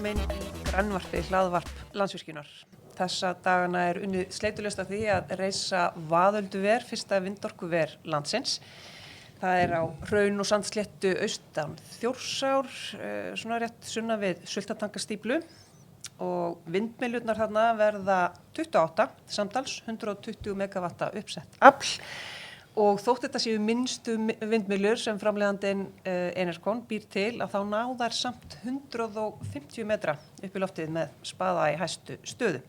velkomin í grannvarpið hlaðvarp Landsvirkjunar. Þessa dagana unnið sleitulaust að því að reisa Vaðölduver, fyrsta vindorkuver landsins. Það á hraun- og sandsléttu austan Þjórsár, svona rétt sunnan við Sultartangastíflu og vindmyllurnar þarna verða 28 samtals, 120 megavatta uppsett afl. Og þótt þetta séu minnstu vindmyllur sem framleiðandinn Enercon býr til að þá ná þær samt 150 metra upp í loftið með spaða í hæstu stöðu.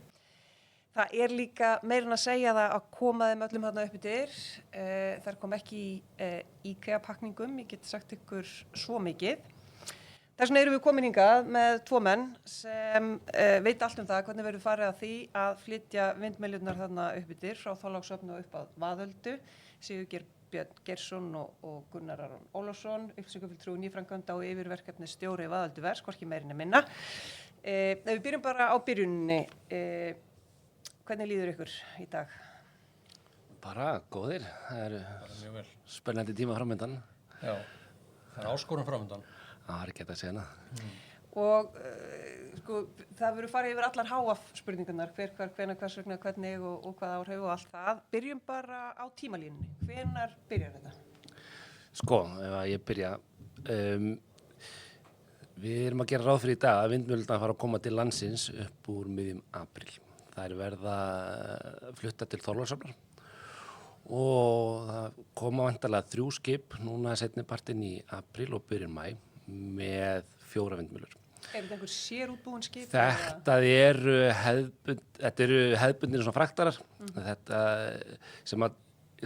Það líka meira en að segja það að koma þeim öllum þarna upp í dyr. Þær kom ekki í IKEA-pakningum, ég get sagt ykkur svo mikið. Þess vegna erum við komin hingað með tvo menn sem veit allt um það hvernig verður farið að því að flytja vindmyllurnar þarna upp í dyr frá Þorlákshöfn og upp að Vaðöldu. Sigurgeir Björn Geirsson og Gunnar Aron Ólafsson, upplýsingafulltrúi nýframkvæmda og yfirverkefnisstjóri Vaðölduvers, hvorki meira né minna. Ef við byrjum bara á byrjunni, hvernig líður ykkur í dag? Bara góðir, það spennandi tíma framöndan. Já, það áskorun framöndan. Það ekki hægt að segja hana. Og það verður farið yfir allar háaf-spurningarnar, hver, hvenær, hvers vegna, hvernig og hvað áhrif og allt það. Byrjum bara á tímalínunni. Hvenær byrjar þetta? Ef að ég byrja, við erum að gera ráð fyrir í dag að vindmyllurnar fara að koma til landsins upp úr miðjum apríl. Það verða flutta til Þorlákshafnar og það koma væntanlega 3 skip núna seinni partinn í apríl og byrjun maí með 4 vindmyllur. Þetta einhver sérútbúin skip? Þetta eru hefðbundnir svona fraktarar. Þetta sem að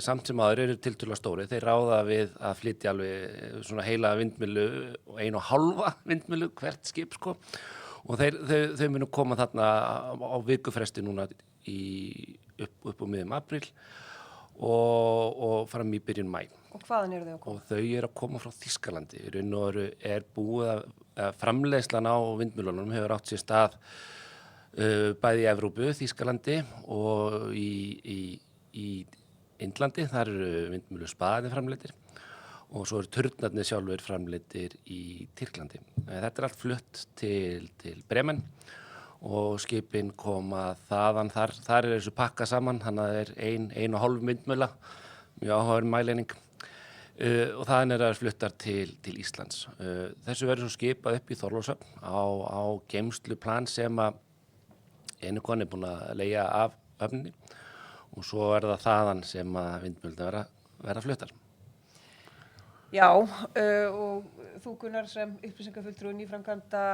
samt sem aður eru tiltölulega stóri. Þeir ráða við að flytja alveg svona heila vindmyllu og 1,5 vindmyllu hvert skip sko. Og þau munu koma þarna á vikufresti núna upp úr miðjum apríl og fram í byrjun maí. Og hvaðan eru þau að koma? Og þau eru að koma frá Þýskalandi. Í raun og veru búið að framleiðslan á vindmyllunum hefur átt sér stað bæði í Evrópu, Þýskalandi og í Indlandi. Þar eru vindmyllu spaðir framleiddir og svo eru turnarnir sjálfur framleiddir í Tyrklandi. Þetta allt flutt til Bremen og skipin koma þaðan þar er þessu pakka saman, þannig að það 1,5 vindmylla, mjög áhugaverð mæleining. Og þaðan það fluttar til Íslands. Þessu verður svo skipað upp í Þorlákshöfn á geymsluplan sem að Enercon búin að leigja af höfninni og svo það þaðan sem að vindmyllurnar verða fluttar. Já, og þú Gunnar sem upplýsingafulltrúi nýframkvæmda,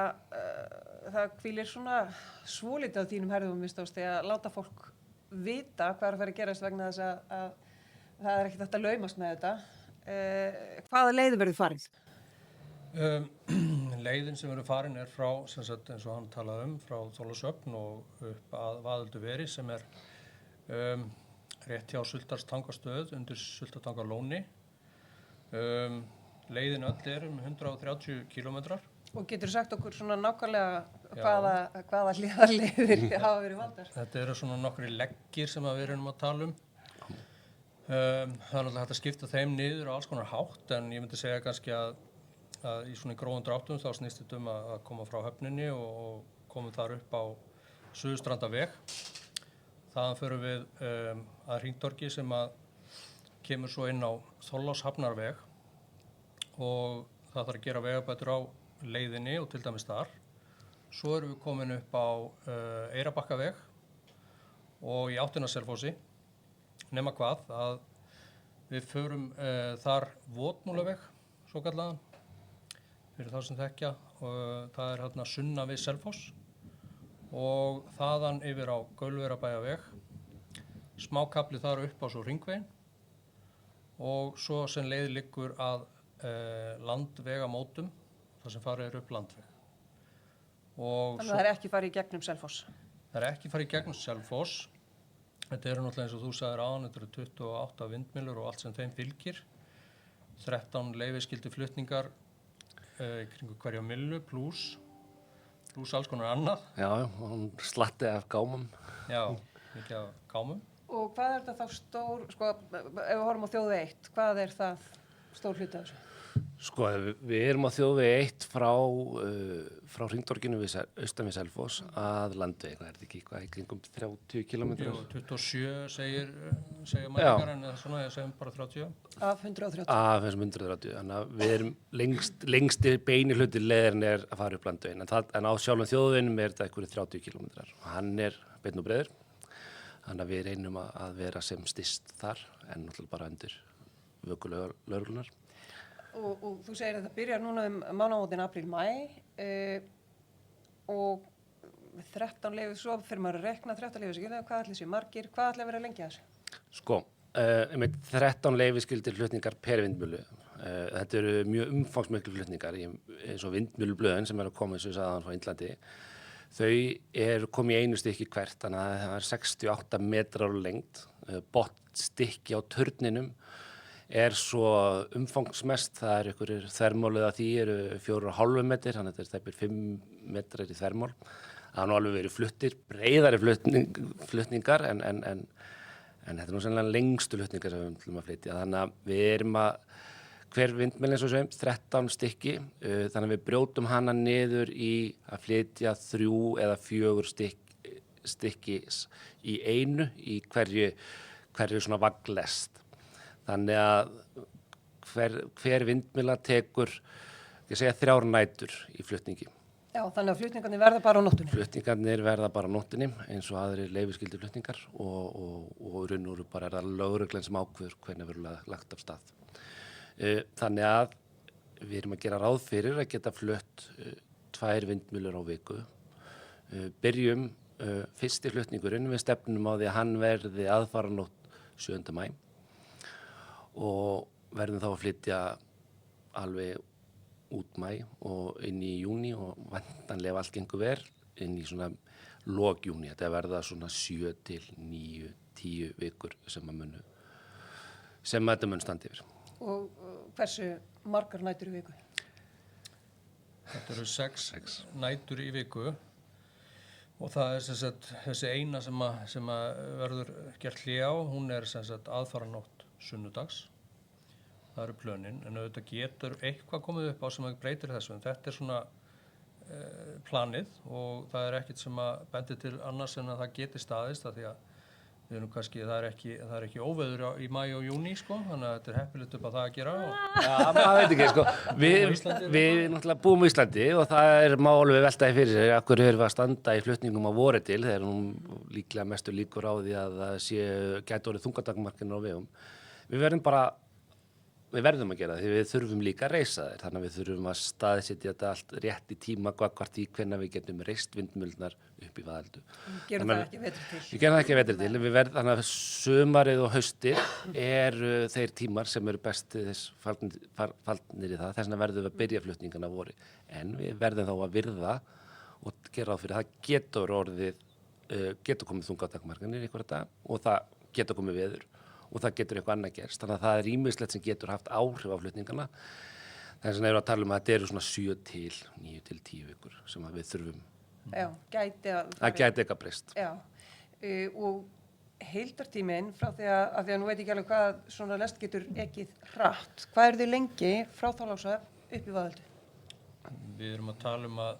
það hvílir svona svolítið á þínum herðum að láta fólk vita hvað að fara að gerast vegna þess að það ekkert hægt að laumast með þetta. Hvaða leið verður farin? Leiðin sem verður farin frá, sem sagt, eins og hann talaði frá Þorlákshöfn og upp að Vaðölduveri sem rétt hjá Sultartangastöð undir Sultartangalóni. Leiðin öll 130 kilometrar. Og getur sagt okkur svona nákvæmlega hvaða hliðarleiðir hafa verið valdar? Þetta eru svona nokkri leggir sem við erum að tala um. Það náttúrulega hægt að skipta þeim niður á alls konar hátt, en ég myndi segja kannski að í svona grófum dráttum þá snýst þetta að koma frá höfninni og komum þar upp á Suðurstrandarveg. Þaðan förum við að hringtorgi sem að kemur svo inn á Þorlákshafnarveg og það þarf að gera vegabætur á leiðinni og til dæmis þar. Svo erum við komin upp á Eyrarbakkaveg og í áttina að Selfossi, nema hvað að við förum þar Votmúlaveg, svo kallaðan, fyrir þá sem þekkja, og það hérna sunnan við Selfoss og þaðan yfir á Gaulverjabæjarveg, smákafli þar upp á svo hringveginn og svo sem leið liggur að landvegamótum, þar sem farið upp landveg. Þannig að það ekki farið í gegnum Selfoss? Það ekki farið í gegnum Selfoss. Þetta eru náttúrulega eins og þú sagðir áðan, þetta eru 28 vindmyllur og allt sem þeim fylgir. 13 leyfisskyldir flutningar kringu hverja myllu pluss alls konar annað. Já, hún slatti af gámum. Já, mikið af gámum. Og hvað þetta þá stór, ef við horfum á þjóð 1, hvað það? stór hluti af þessu? Sko, við erum á þjóðvegi 1 frá hringtorginu austan við Selfoss að Landvegi, það ekki eitthvað í kringum 30 kilometrar? 27 segja mælingar en svona, ég segjum bara 30. Af 130? Af þessum 130, þannig að við erum lengsti beini hluti leiðin er að fara upp Landveginn, en á sjálfum þjóðveginum er þetta einhverju 30 kilometrar og hann er beinn og breiður, þannig að við reynum að vera sem styst þar en náttúrulega bara undir vöku lögreglunar. Og þú segir að það byrjar núna mánaðamótin apríl-maí og 13 leyfi, svo fyrir maður að rekna 13 leyfi skilja, hvað ætli séu margir, hvað ætli að vera lengi að þessu? Sko, 13 leyfiskyldir flutningar per vindmjölu. Þetta eru mjög umfangsmiklu flutningar eins og vindmjölublöðin sem eru að koma eins og ég sagði frá Indlandi. Þau komið í einu stykki hvert, þannig að það er 68 metrar á lengd, botnstykki á turninum er svo umfangsmest, það er einhverjir þvermálið að því eru 4,5 metrar, þannig að þetta er tæpir 5 metrar í þvermál. Það har nú alveg verið fluttir, breiðari flutningar en þetta er nú sennilega lengstu flutningar sem við ætlum að flytja. Þannig að við erum hver vindmyll eins og segjum, 13 stykki, þannig að við brjótum hana niður í að flytja 3 eða 4 stykki í einu í hverju svona vaglest. Þannig að hver vindmylla tekur, ég segja 3 nætur í flutningi. Já, þannig að flutningarnir verða bara á nóttunni? Flutningarnir verða bara á nóttunni eins og aðrir leyfiskyldir flutningar og raun og bara er það lögreglan sem ákveður hvernig verður lagt af stað. Þannig að við erum að gera ráð fyrir að geta flutt 2 vindmyllur á viku. Byrjum fyrsti flutningurinn, við stefnum á því að hann verði aðfaranótt 7. maí. Og verðum þá að flytja alveg út maí og inn í júní og væntanlega allt gengur vel inn í svona lok júní. Þetta verða svona 7 til 9, 10 vikur sem þetta mun standi yfir. Og hversu margar nætur í viku? Þetta eru 6 nætur í viku og það er sem sagt þessi eina sem verður gert hlé á, hún er sem sagt aðfaranótt sunnudags. Það eru plönin, en auðvitað getur eitthvað komið upp á sem breytir þessu, en þetta er svona planið og það er ekkert sem að bendi til annars en að það geti staðist af því að við erum kannski, það er ekki óveður í maí og júní, sko, þannig að þetta er heppilegt upp á það að gera. Já, maður veit ekki, sko, við náttúrulega búum á Íslandi og það er mál við veltaði fyrir sér, af hverju erum við að standa í flutningum á vori til, þegar hún líklega mestu líkur á því að það gæti orðið þungatakmarkinu á vegum. Við verðum að gera það því við þurfum líka að reisa þær, þannig að við þurfum að staðsetja þetta allt rétt í tíma hvort í hvenær við getum reist vindmyllurnar upp í Vaðöldu. Gerum það ekki vetri til? Við gerum það ekki vetri til, þannig að sumarið og haustið eru þeir tímar sem eru best þess faldnir í það, þess vegna verðum við að byrja flutningana að vori. En við verðum þá að virða og gera ráð fyrir það getur komið þungatakmarkanir einhverja dag og það getur komið veður. Og það getur eitthvað annað gerst. Þannig að það er ýmislegt sem getur haft áhrif á flutningana. Þess vegna eru að tala um að þetta eru svona 7 til 9 til 10 vikur sem við þurfum. Já, það gæti eitthvað breyst. Já, og heildartíminn frá því að nú veit ég ekki alveg hvað svona lest getur ekið hratt. Hvað eru þið lengi frá Þorlákshöfn upp í Vaðöldu? Við erum að tala um að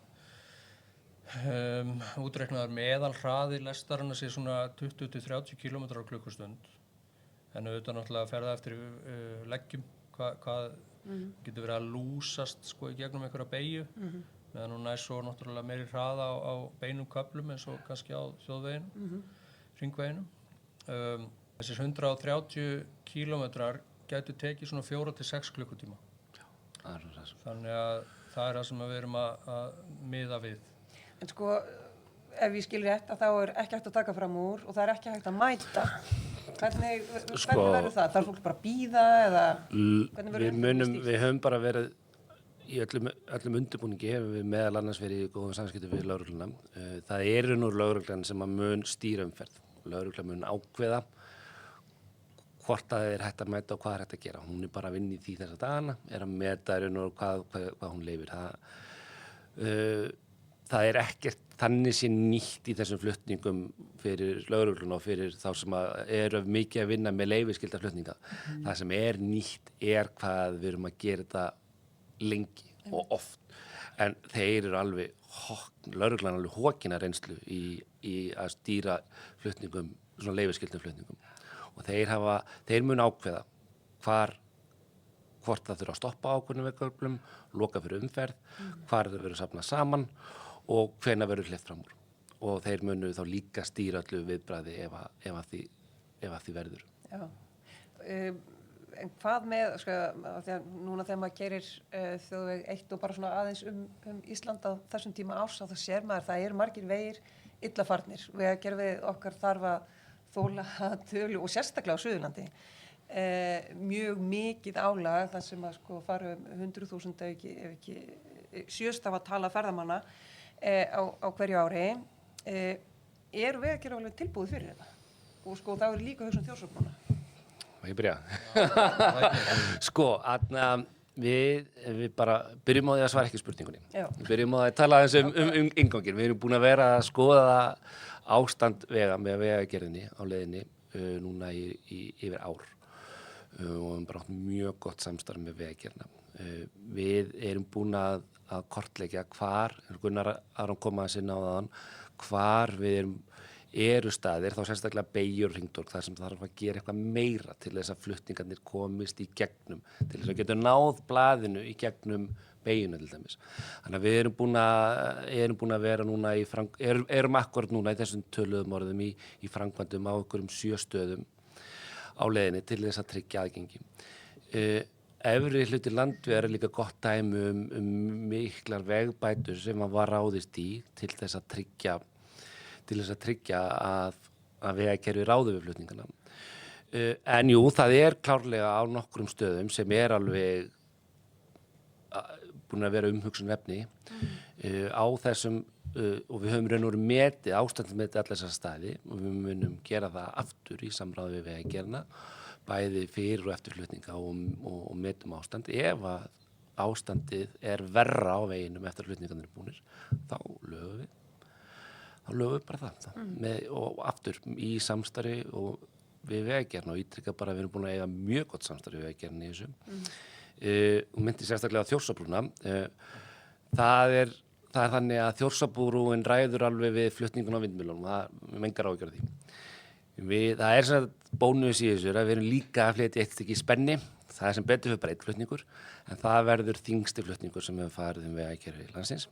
útreiknaðar meðalhraði lestarana sé svona 20 til 30 km á klukkustund. En auðvitað náttúrulega að ferða eftir leggjum, hvað getur verið að lúsast sko í gegnum einhverja beygju, meðan hún svo náttúrulega meiri hraða á beinum köflum eins og kannski á þjóðveginum, hringveginum. Þessir 130 kílómetrar gætu tekið svona 4 til 6 klukkutíma. Þannig að það er það sem við erum að miða við. En sko, ef ég skil rétt að þá er ekki hægt að taka fram úr og það er ekki hægt að mæta. Hvernig verður það? Þarf fólk bara að bíða eða hvernig verður við höfum bara verið í öllum undirbúningi hefur við meðal annars verið í góðum samskiptum við lögregluna. Það er nú lögreglan sem að mun stýra umferð. Lögreglan mun ákveða hvort það er hægt að mæta og hvað er hægt að gera. Hún er bara að vinna í því þessa dagana, er að meta hvað hún leyfir. það ekkert þannig sé nýtt í þessum flutningum fyrir lögregluna og fyrir þá sem eru mikið að vinna með leyfiskylda flutninga. Það sem nýtt hvað við erum að gera þetta lengi og oft. En þeir eru alveg lögreglan alveg hókina reynslu í að stýra flutningum, svona leyfisskyldum flutningum. Og þeir mun ákveða hvort það þurfa að stoppa ákveðnum vegköflum, loka fyrir umferð, hvar það verður safnað saman og hvenær verður hleypt fram úr. Og þeir munu þá líka stýra öllu viðbragði ef að því verður. Já. En hvað með, því að núna þegar maður gerir þjóðveg 1 og bara svona aðeins Ísland á þessum tíma árs, þá sér maður það eru margir vegir illa farnir. Vegagerðin okkar þarf að þola tölu og sérstaklega á Suðurlandi. Mjög mikið álag þar sem að fara 100.000 ef ekki sjöstafa tala ferðamanna á hverju ári. Eru Vegagerðin alveg tilbúið fyrir þetta? Og það eru líka hugsun Þjórsárbrúna. Má ég byrja? Við bara byrjum á því að svara ekki spurningunni. Við byrjum á því að tala aðeins innganginn. Við erum búin að vera að skoða ástand vega með Vegagerðinni á leiðinni núna í yfir ár og við höfum bara átt mjög gott samstarf með Vegagerðina. Við erum búin að kortleggja hvar, Gunnar Aron kom að sinna á þaðan, hvar við eru staðir, þá sérstaklega beygjur og hringtorg, þar sem þarf að gera eitthvað meira til þess að flutningarnir komist í gegnum, til þess að geta náð blaðinu í gegnum beygjuna til dæmis. Þannig að við erum búin að vera núna erum akkurat núna í þessum töluðum orðum í framkvæmdum á einhverjum 7 stöðum á leiðinni til þess að tryggja aðgengi. Efri hluti Landvegar líka gott dæmi miklar vegbætur sem var ráðist í til þess að tryggja að vegakerfið ráði við flutningana. En jú, það klárlega á nokkrum stöðum sem alveg búin að vera umhugsunarefni á þessum og við höfum raun og veru metið, ástandsmetið allar þessar staði og við munum gera það aftur í samráði við Vegagerðina, bæði fyrir og eftir flutninga og metum ástand. Ef að ástandið verra á veginum eftir flutningarnir búnir, þá lögum við bara það. Og aftur í samstarfi og við Vegagerðina og ítrykka bara að við erum búin að eiga mjög gott samstarfi við Vegagerðina í þessu. Og myndi sérstaklega á Þjórsárbrúna. Það er þannig að Þjórsárbrúin ræður alveg við flutningun á vindmyllunum, það engar áhyggjur af því. Það svona bónus í þessu að við erum líka að flytja eitt stykki í Spenni, það sem betur fyrir bara einn flutningur, en það verður þyngsti flutningur sem hefur farið vegakerfi landsins.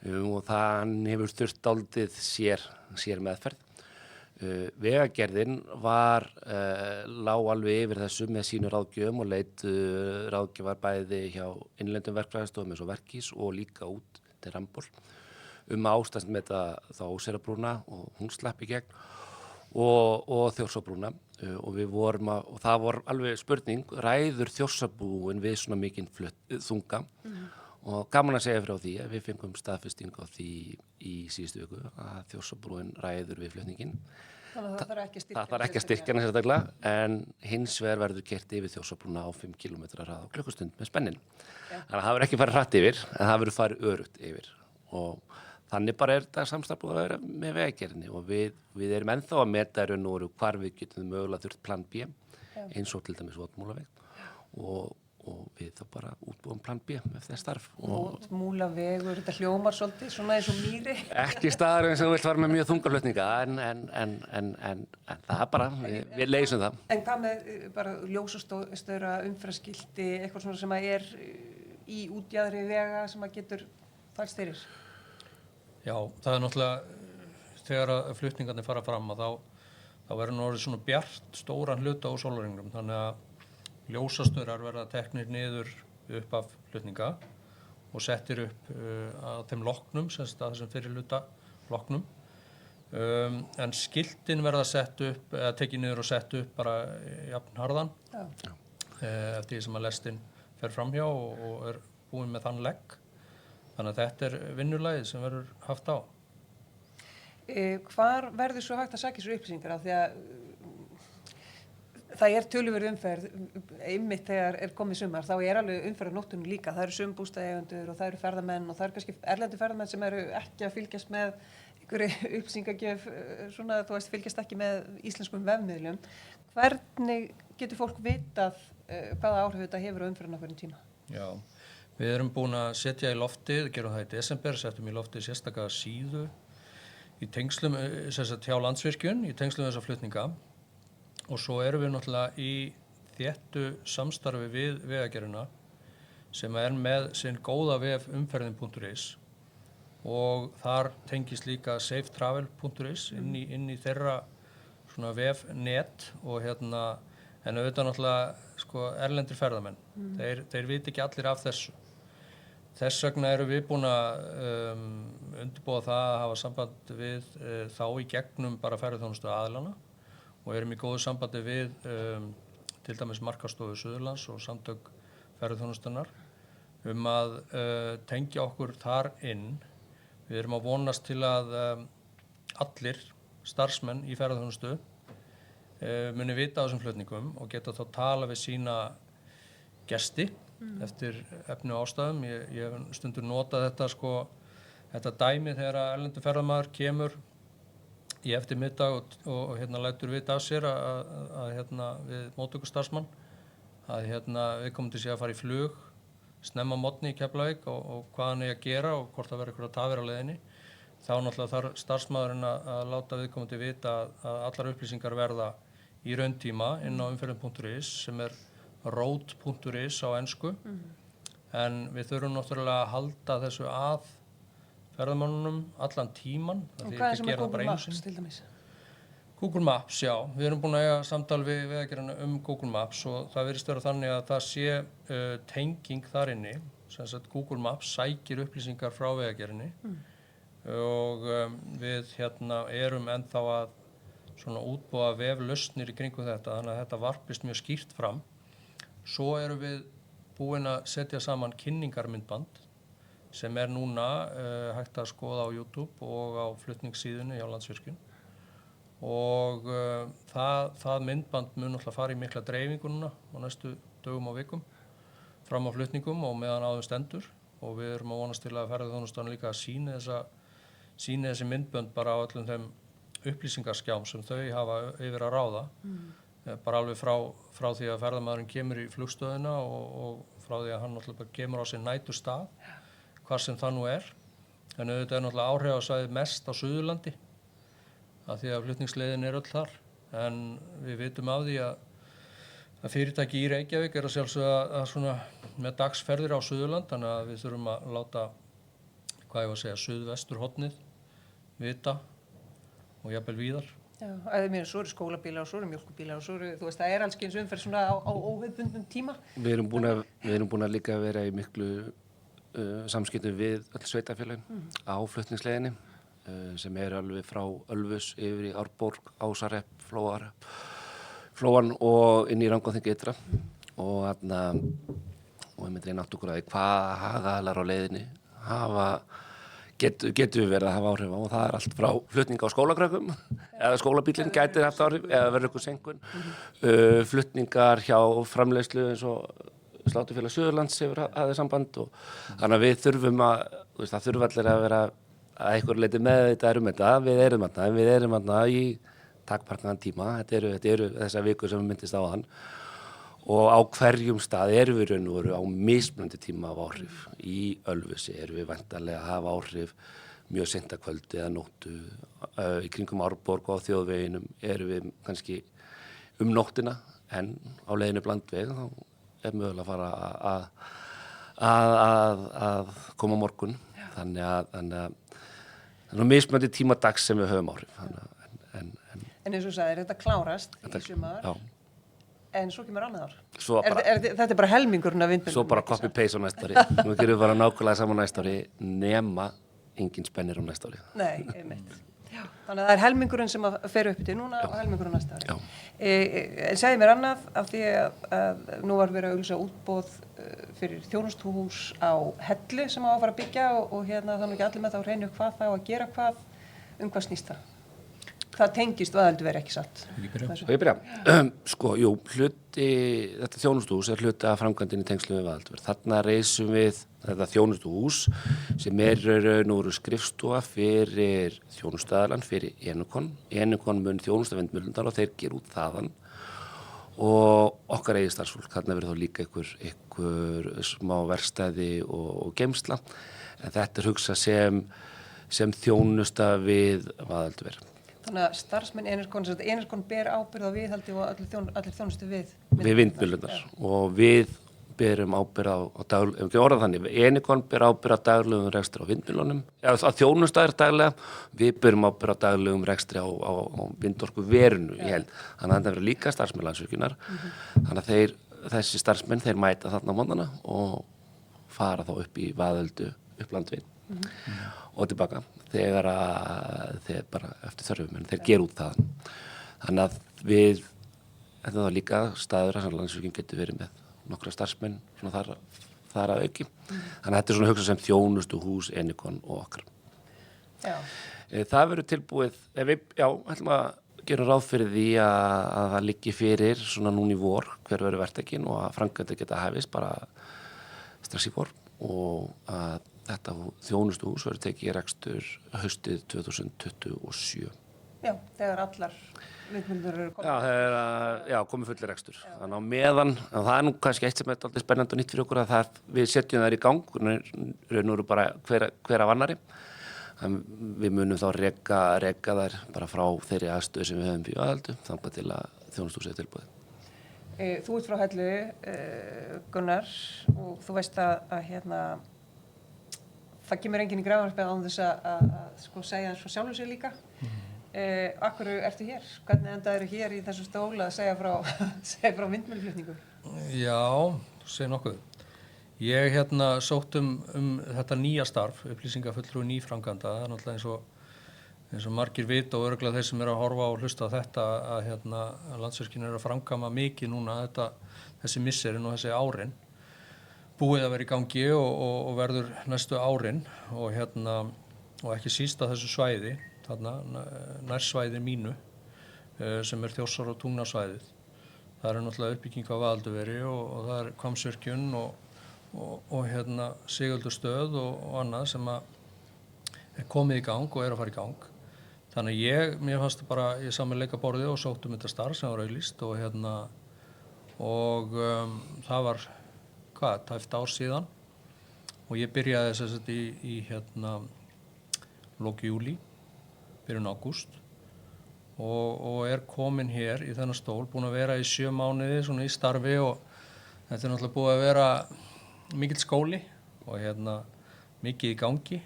Og það hefur þurft dálítið sér meðferð. Vegagerðin lá alveg yfir þessu með sínu ráðgjöfum og leit ráðgjöfar bæði hjá innlendum verkfræðistofum eins og Verkís og líka út til Ramból ástandsmeta þá Óseyrarbrúna og hún slapp í gegn og Þjórsárbrúna og við vorum og það var alveg spurning, ræður Þjórsárbrúin við svona mikinn þunga og gaman að segja frá því að við fengum staðfestingu á því í síðustu viku að Þjórsárbrúin ræður við flutninginn. Þannig að það þarf ekki að styrkja hana sérstaklega, en hins vegar verður keyrt yfir Þjórsárbrúna á 5 km hraða á klukkustund með spennin. Þannig að það verður ekki farið hratt yfir, en það verður farið örugt yfir. Og þannig bara þetta samstarf búið að vera með Vegagerðinni og við erum ennþá að meta í raun og veru hvar við getum mögulega þurft plan B, eins og til dæmis Votmúlaveg og við þá bara útbúum plan B eftir það starf. Votmúlavegur, þetta hljómar svolítið svona eins og mýri. Ekki staðar sem þú vilt fara með mjög þungarflutninga en það bara, við leysum það. En hvað með bara ljósastöðra, umferðarskilti, eitthvað svona sem í útjaðri vega sem getur fælst fyrir? Já, það náttúrulega þegar að flutningarnir fara fram að þá verður orðið svona bjart stóran hluta á sólarhringnum, þannig að ljósastöðrar verða teknir niður upp af flutninga og settir upp að þeim loknum, sem þessum fyrir hluta loknum. En skiltin verða sett upp, eða tekið niður og sett upp bara jafnharðan eftir því sem að lestin fer framhjá og búin með þann legg. Þannig að þetta vinnulagið sem verður haft á. Hvar verður svo hægt að sækja svo upplýsingar á því að það er töluverð umferð, einmitt þegar er komið sumar, þá er alveg umferð á nóttunum líka. Það eru sumbústaðeigendur og það eru ferðamenn og það eru kannski erlendu ferðamenn sem eru ekki að fylgjast með einhverju upplýsingagjöf, svona þú veist, fylgjast ekki með íslenskum vefmiðlum. Hvernig getur fólk vitað hvaða áhrif þetta hefur á umferðina hverjum tíma? Já, við erum búin að setja í loftið, gerum það í desember, settum í loftið sérstaka síðu í tengslum, hjá Landsvirkjun, í tengslum þessa flutninga og svo erum við náttúrulega í þéttu samstarfi við Vegagerðina sem er með sinn góða vef umferðin.is og þar tengist líka safetravel.is inn í þeirra svona vefnet og en auðvitað náttúrulega sko erlendir ferðamenn. Þeir viti ekki allir af þessu. Þess vegna erum við búin að undirbúa það að hafa samband við þá í gegnum bara ferðaþjónustu aðilana og erum í góðu sambandi við til dæmis Markaðsstofu Suðurlands og samtök ferðaþjónustunnar að tengja okkur þar inn. Við erum að vonast til að allir starfsmenn í ferðaþjónustu muni vita á þessum flutningum og geta þá tala við sína gesti eftir efni og ástæðum. Ég hef stundur notað þetta dæmi þegar erlendur ferðamaður kemur í eftirmiddag og lætur vita af sér að við móttökustarfsmann að við komum til að fara í flug snemma morgni í Keflavík og hvað hann að gera og hvort það verður einhverja tafir á leiðinni. Þá náttúrulega þarf starfsmaðurinn að láta viðkomandi vita að allar upplýsingar verða í rauntíma inn á umferðin.is sem er road.is á ensku. En við þurfum náttúrulega að halda þessu að ferðamönnunum allan tíman. Og hvað er sem er Google Maps til dæmis? Google Maps, já. Við erum búin að eiga samtal við Vegagerðina Google Maps og það virðist vera þannig að það sé tenging þar inni. Sem sagt Google Maps sækir upplýsingar frá Vegagerðinni og við erum ennþá að svona útbúa veflausnir í kringum þetta þannig að þetta varpist mjög skýrt fram. Svo erum við búin að setja saman kynningarmyndband sem er núna hægt að skoða á YouTube og á flutningssíðunni hjá Landsvirkjun. Og það myndband mun náttúrulega fara í mikla dreifingu núna á næstu dögum og vikum fram á flutningum og meðan áður stendur og við erum að vonast til að ferðaþjónustan líka að sýni þessi myndbönd bara á öllum þeim upplýsingaskjám sem þau hafa yfir að ráða bara alveg frá því að ferðamaðurinn kemur í flugstöðina og frá því að hann náttúrulega kemur á sinn næturstað hvað sem það nú er en auðvitað er náttúrulega áhrifasvæðið mest á Suðurlandi að því að flutningsleiðin er öll þar en við vitum af því að fyrirtæki í Reykjavík er að sjálfsögða að svona með dagsferðir á Suðurland þannig að við þurfum að láta suðvesturhornið vita og jafnvel víðar. Já, svo eru skólabílar og svo eru mjólkurbílar og svo eru, þú veist, það er alls kyns umferð svona á óhefðbundnum tíma. Við erum búin að líka vera í miklu samskiptum við öll sveitarfélögin á flutningsleiðinni sem eru alveg frá Ölfus yfir í Árborg, Ásarepp, Flóan og inn í Rangárþing ytra og við myndum reyna átt okkur að hvaða hagaðalar á leiðinni getur við verið að hafa áhrif á og það er allt frá flutning á skólakrökkum eða skólabílinn gæti haft áhrif eða verður ykkur senkun flutningar hjá framleiðslu eins og Sláturfélag Suðurlands hefur hafið samband og þannig að við þurfum það þurfa allir að vera að einhver leiti með þetta við erum þarna í takmarkaðan tíma þetta eru þessar vikur sem við myndist á hann og á hverjum stað erum við raun og veru á mismunandi tíma af áhrif. Í Ölfusi erum við væntanlega að hafa áhrif mjög seint að kvöldi eða nóttu. Í kringum Árborg og á þjóðveginum erum við kannski nóttina en á leiðinu Blandveg þá er mögulega að fara að koma morgun. Þannig að það er mismunandi tíma dags sem við höfum áhrif. En eins og sagðir, þetta klárast í sumar. Já. En svo kemur annað ár. Þetta er bara helmingurinn af vindmyllum. Svo bara copy-paste á næsta ári. Nú gerum við bara nákvæmlega saman næsta ári nema engin spennir á næsta ári. Nei, einmitt. Já. Þannig að það er helmingurinn sem að fer upp til núna og helmingurinn á næsta ári. En segði mér annað af því að nú var verið að auglýsa útboð fyrir þjónustuhús á Hellu sem á að fara að byggja og þannig ekki allir með þá hreinu hvað það á að gera hvað snýst það? það tengist vaðalduveri ekki satt. Og ég byrja. Sko, jú, þetta þjónustuhús hluti af framkvæmdinni í tengslum við vaðalduveri. Þarna reisum við þetta þjónustuhús sem nú eru skrifstofa fyrir þjónustaðalann, fyrir Enikon. Enikon mun þjónusta vindmyllundar og þeir gera út þaðan. Og okkar eigið starfsfólk, þarna verður þá líka ykkur smá verkstæði og geymsla. En þetta hugsað sem þjónusta við vaðalduveri. Þannig að starfsmenn Enerkon ber ábyrgð á viðhaldi og allir þjónustu við vindmyllurnar og við berum ábyrgð á daglegum, ekki orðað þannig, Enikon ber ábyrgð á daglegum rekstri á vindmyllunum, á þjónustaðir daglega, við berum ábyrgð á daglegum rekstri á vindorkuverinu í held. Þannig að þetta verður líka starfsmenn Landsvirkjunar. Þannig að þessi starfsmenn, þeir mæta þarna á mótnana og fara þá upp í Vaðöldu, upp Landvin og tilbaka þegar bara eftir þörfum, en þeir gera út þaðan. Þannig að þetta er þá líka staður að Landsvirkjun getur verið með nokkra starfsmenn svona þar að auki. Þannig að þetta er svona hugsað sem þjónustuhús, Enikon og okkar. Já. Það verður tilbúið, ætlum að gera ráð fyrir því að það liggi fyrir svona núna í vor hver verður verktakinn og að framkvæmdir geta hafist bara strax í vor og að þetta þjónustuhús verður tekið í rekstur haustið 2027. Já, þegar allar vindmyllur eru komið. Já, komið fullir rekstur. Þannig á meðan, og það er nú kannski eitt sem er alltaf spennandi og nýtt fyrir okkur að við setjum þær í gang, raun og veru bara hver af annari. Við munum þá reka þær bara frá þeirri aðstöðu sem við höfum í aðhaldu, þangað til að þjónustuhúsið er tilbúið. Þú ert frá Hellu, Gunnar, og þú veist að það kemur enginn í Grafarvogsbæ án þess að segja þér frá sjálfum sér líka. Af hverju ertu hér? Hvernig endaðirðu hér í þessum stól að segja frá vindmylluflutningum? Já, þú segir nokkuð. Ég sótt um þetta nýja starf, upplýsingafulltrúi nýframkvæmda. Það er náttúrulega eins og margir vita og örugglega þeir sem eru að horfa og hlusta á þetta að Landsvirkjun eru að framkvæma mikið núna þessi misserin og þessi árin. Búið að vera í gangi og verður næstu árin og ekki síst á þessu svæði, nærsvæði mínu sem er Þjórsár- og Tungnarsvæðið. Það er náttúrulega uppbygging á Vaðalduveri og það er Hvammsvirkjun og Sigöldustöð og annað sem er komið í gang og er að fara í gang. Þannig að mér fannst það bara, ég sá með leikaborðið og sótt þetta starf sem var auglýst og það var tæpt ár síðan og ég byrjaði þess að í lok júlí, byrjun ágúst og er komin hér í þennan stól, búin að vera í 7 mánuði svona í starfi og þetta er náttúrulega búið að vera mikill skóli og mikið í gangi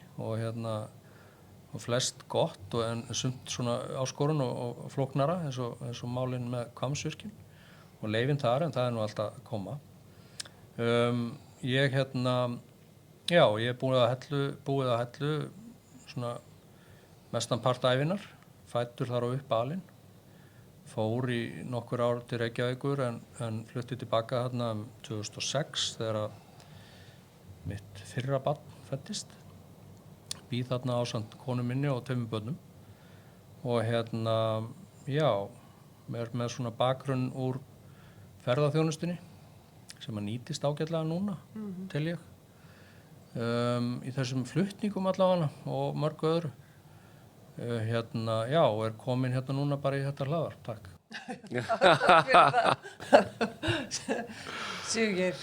og flest gott en sumt svona áskorun og flóknara eins og málin með Hvammsvirkjun og leyfin þar en það er nú alltaf að koma. Ég er búið að Hellu svona mestan part ævinnar, fæddur þar á upp alinn, fór í nokkur ár til Reykjavíkur en flutti tilbaka 2006 þegar mitt fyrra barn fæddist. Býð þarna ásamt konu minni og 2 börnum og er með svona bakgrunn úr ferðaþjónustunni sem að nýtist ágætlega núna, tel ég. Í þessum flutningum allavega og mörgu öðru. Og er komin núna bara í þetta hlaðvarp, takk. Takk fyrir það. Sigurgeir,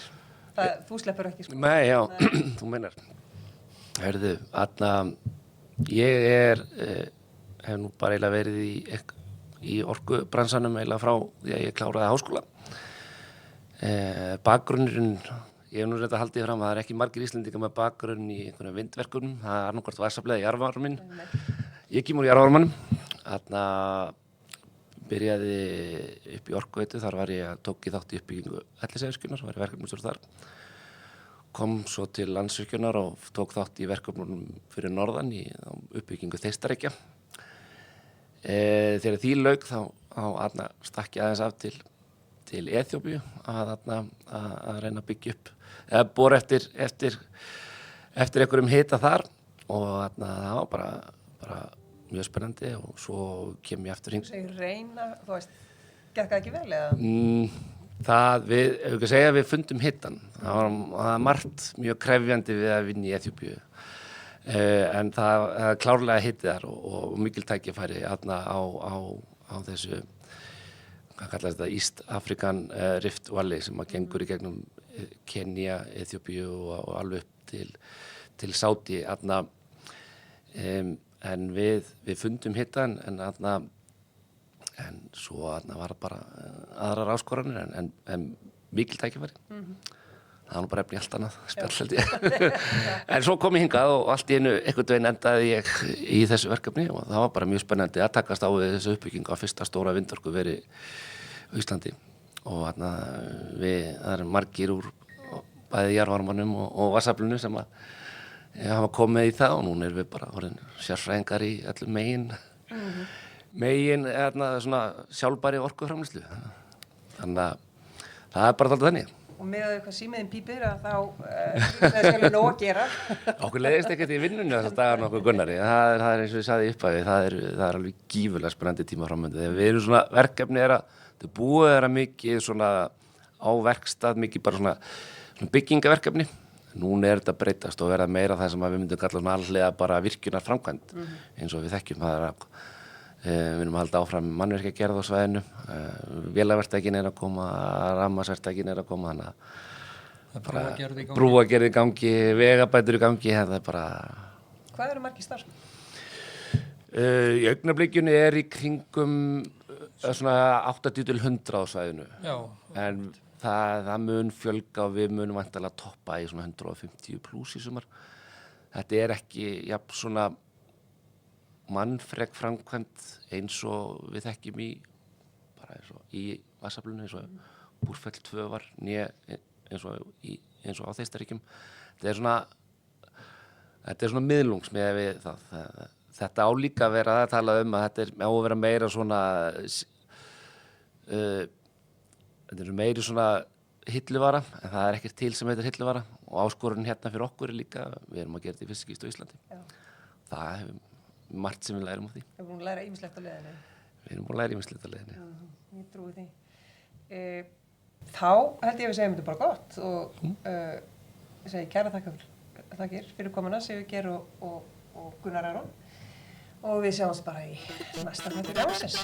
þú sleppur ekki sko. Nei, já, þú meinar. Hörðu, ég hef nú bara eiginlega verið í orkubransanum eiginlega frá því að ég kláraði háskóla. Bakgrunnurinn, ég hef nú reynda haldið fram að það er ekki margir Íslendingar með bakgrunn í einhverjum vindverkunum, það er annarkvort vatnsaflið jarðvarminn. Ég kemur úr jarðvarmanum, byrjaði upp í Orkuveitu, þar var ég tók í þátt í uppbyggingu Hellisheiðarvirkjunar, var ég verkefnisstjóri þar. Kom svo til Landsvirkjunar og tók þátt í verkefnunum fyrir norðan í uppbyggingu Þeistareykja. Þegar því lauk þá stakk ég aðeins af til Eþíópíu að reyna að byggja upp eða bora eftir einhverjum hita þar og það var bara mjög spennandi og svo kem ég aftur hing. Þú segir reyna, þú veist, gekk það ekki vel eða? Við ekki segja að við fundum hittan. Það var margt mjög krefjandi við að vinna í Eþíópíu. En það klárlega hitti þar og mikil tækifæri þarna á þessu, hvað kallast þetta, East African Rift Valley sem að gengur í gegnum Kenya, Eþíópíu og alveg upp til Sádi þarna. En við fundum hittan en svo var bara aðrar áskoranir en mikil tækifæri. Það var nú bara efni allt annað spjall held ég. En svo kom ég hingað og allt í einu einhvern veginn endaði ég í þessu verkefni og það var bara mjög spennandi að takast á við þessu uppbyggingu á fyrsta stóra vindorkuveri á Íslandi. Og það eru margir úr bæði jarðvarmanum og vatnsaflinu sem hafa komið í það og núna erum við bara orðin sérfræðingar í öllum megin svona sjálfbæri orkuframleiðslu. Þannig að það er bara alltaf þannig. Og með hvað símiðin pípir að þá það er skilur nóg að gera. Okkur leiðist ekkert í vinnunni þessar dagar nokkuð Gunnari. Það er eins og ég sagði í upphafi, það er alveg gífurlega spennandi tíma framöndu. Þegar við erum svona verkefni þetta búið að vera mikið svona á verkstað, mikið bara svona byggingaverkefni. Núna er þetta breytast og verða meira það sem við myndum kalla svona alhliða bara virkjunar framkvæmd eins og við þekkjum. Við erum að halda áfram mannvirkjagerð á svæðinu, vélaverktakinn að koma, rammaverktakinn að koma, þannig að brúagerð í gangi, vegabætur í gangi, það er bara... Hvað eru margir starfsmenn? Í augnablikjunni í kringum svona 80 til 100 á svæðinu. Já. En það mun fjölga og við munum væntanlega toppa í svona 150 pluss í sumar. Þetta er ekki jafn svona mannfrek framkvæmt eins og við þekkjum í vatnsaflinu, eins og Búrfell 2 var, eins og á Þeistareykjum. Þetta er svona miðlungs með við það. Þetta á líka að vera að tala að þetta á að vera meira svona þetta er meiri svona hilluvara, en það er ekkert til sem heitir hilluvara og áskorun hérna fyrir okkur er líka, við erum að gera þetta í Fiskistofu Íslandi. Já. Það hefur margt sem við lærum á því. Við erum búin að læra ýmislegt á leiðinni. Við erum búin að læra ýmislegt á leiðinni. Ég trúi því. Þá held ég að við segjum þetta bara gott og ég segi kæra þakkir fyrir komuna Sigurgeir og Gunnar Aron og við sjáumst bara í næsta þætti ársins.